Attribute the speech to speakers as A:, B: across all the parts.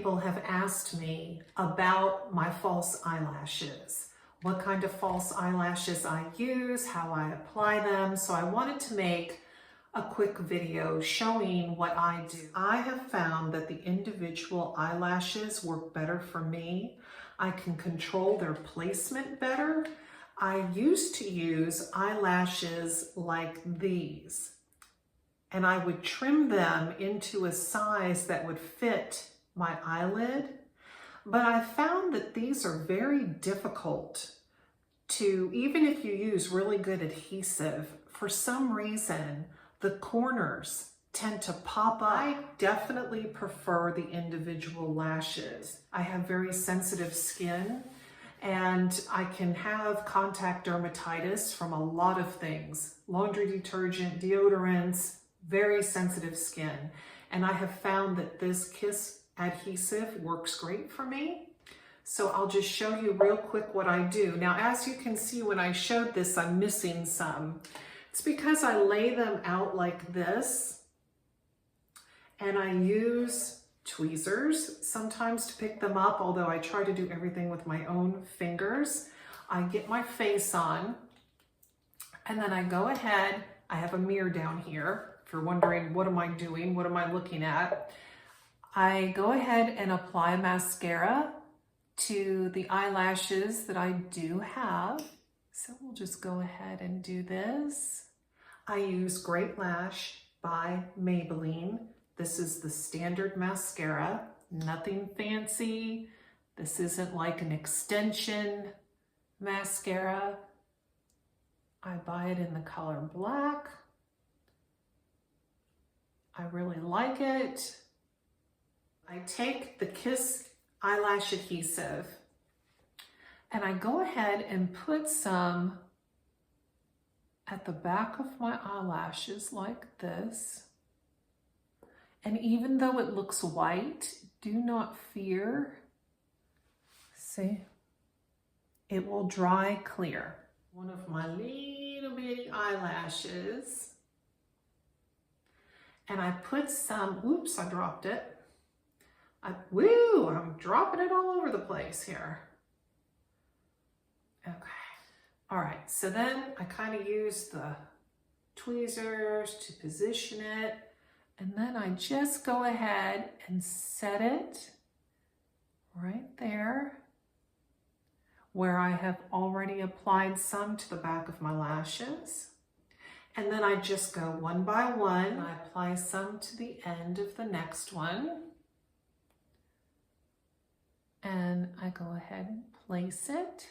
A: people have asked me about my false eyelashes, what kind of false eyelashes I use, how I apply them. So I wanted to make a quick video showing what I do. I have found that the individual eyelashes work better for me. I can control their placement better. I used to use eyelashes like these, and I would trim them into a size that would fit my eyelid. But I found that these are very difficult to, even if you use really good adhesive, for some reason, the corners tend to pop up. I definitely prefer the individual lashes. I have very sensitive skin, and I can have contact dermatitis from a lot of things. Laundry detergent, deodorants, very sensitive skin. And I have found that this Kiss adhesive works great for me. So I'll just show you real quick what I do. Now, as you can see, when I showed this, I'm missing some. It's because I lay them out like this, and I use tweezers sometimes to pick them up, although I try to do everything with my own fingers. I get my face on, and then I go ahead. I have a mirror down here. If you're wondering, what am I doing? What am I looking at? I go ahead and apply mascara to the eyelashes that I do have. So we'll just go ahead and do this. I use Great Lash by Maybelline. This is the standard mascara, nothing fancy. This isn't like an extension mascara. I buy it in the color black. I really like it. I take the Kiss eyelash adhesive and I go ahead and put some at the back of my eyelashes like this. And even though it looks white, do not fear. See, it will dry clear. One of my little bitty eyelashes. And I put some, oops, I dropped it. I'm dropping it all over the place here. Okay. All right, so then I kind of use the tweezers to position it, and then I just go ahead and set it right there where I have already applied some to the back of my lashes. And then I just go one by one. I apply some to the end of the next one. And I go ahead and place it.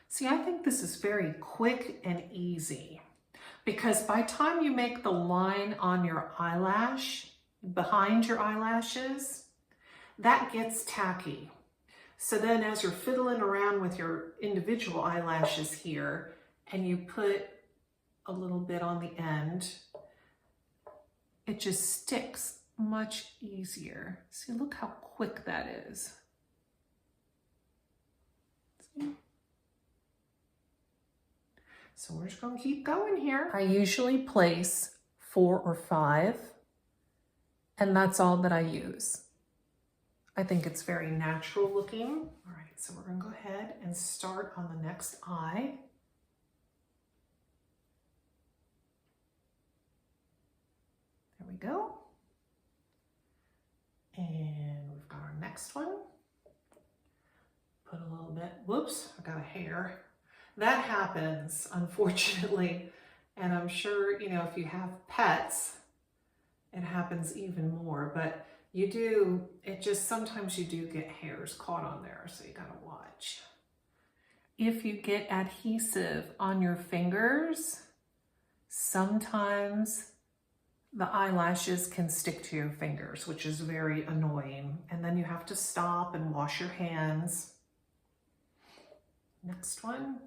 A: See, I think this is very quick and easy, because by the time you make the line on your eyelash, behind your eyelashes, that gets tacky. So then as you're fiddling around with your individual eyelashes here, and you put a little bit on the end, it just sticks much easier. See, look how quick that is. See? So we're just gonna keep going here. I usually place 4 or 5, and that's all that I use. I think it's very natural looking. All right, so we're gonna go ahead and start on the next eye. There we go. And we've got our next one. Put a little bit, whoops, I got a hair. That happens, unfortunately. And I'm sure, you know, if you have pets, it happens even more, but you do, it just, sometimes you do get hairs caught on there, so you gotta watch. If you get adhesive on your fingers, sometimes the eyelashes can stick to your fingers, which is very annoying. And then you have to stop and wash your hands. Next one.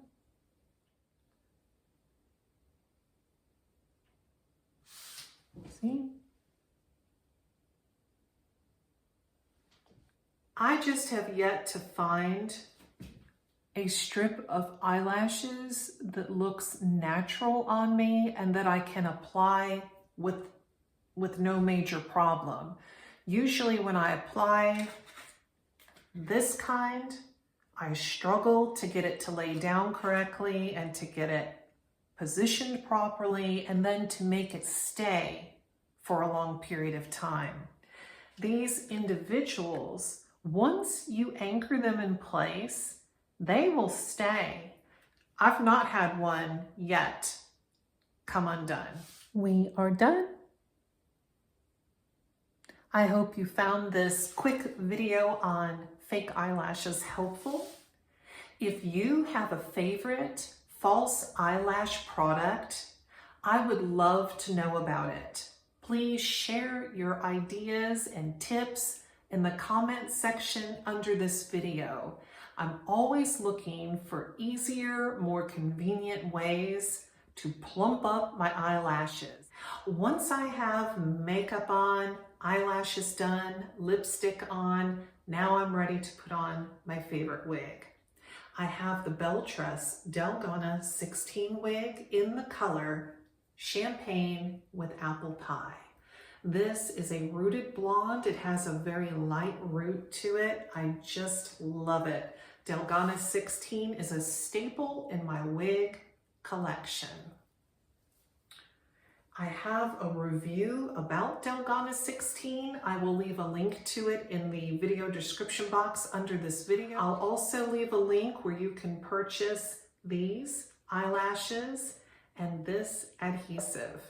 A: See? I just have yet to find a strip of eyelashes that looks natural on me and that I can apply with no major problem. Usually when I apply this kind, I struggle to get it to lay down correctly and to get it positioned properly and then to make it stay for a long period of time. These individuals, once you anchor them in place, they will stay. I've not had one yet come undone. We are done. I hope you found this quick video on fake eyelashes helpful. If you have a favorite false eyelash product, I would love to know about it. Please share your ideas and tips in the comment section under this video. I'm always looking for easier, more convenient ways to plump up my eyelashes. Once I have makeup on, eyelashes done, lipstick on, now I'm ready to put on my favorite wig. I have the Beltress Delgona 16 wig in the color Champagne with Apple Pie. This is a rooted blonde. It has a very light root to it. I just love it. Delgona 16 is a staple in my wig collection. I have a review about Delgona 16. I will leave a link to it in the video description box under this video. I'll also leave a link where you can purchase these eyelashes and this adhesive.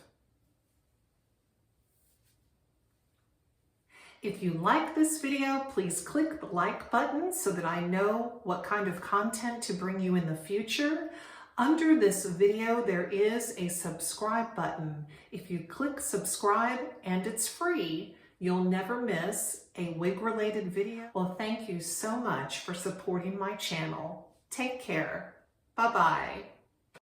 A: If you like this video, please click the like button so that I know what kind of content to bring you in the future. Under this video, there is a subscribe button. If you click subscribe, and it's free, you'll never miss a wig-related video. Well, thank you so much for supporting my channel. Take care. Bye-bye.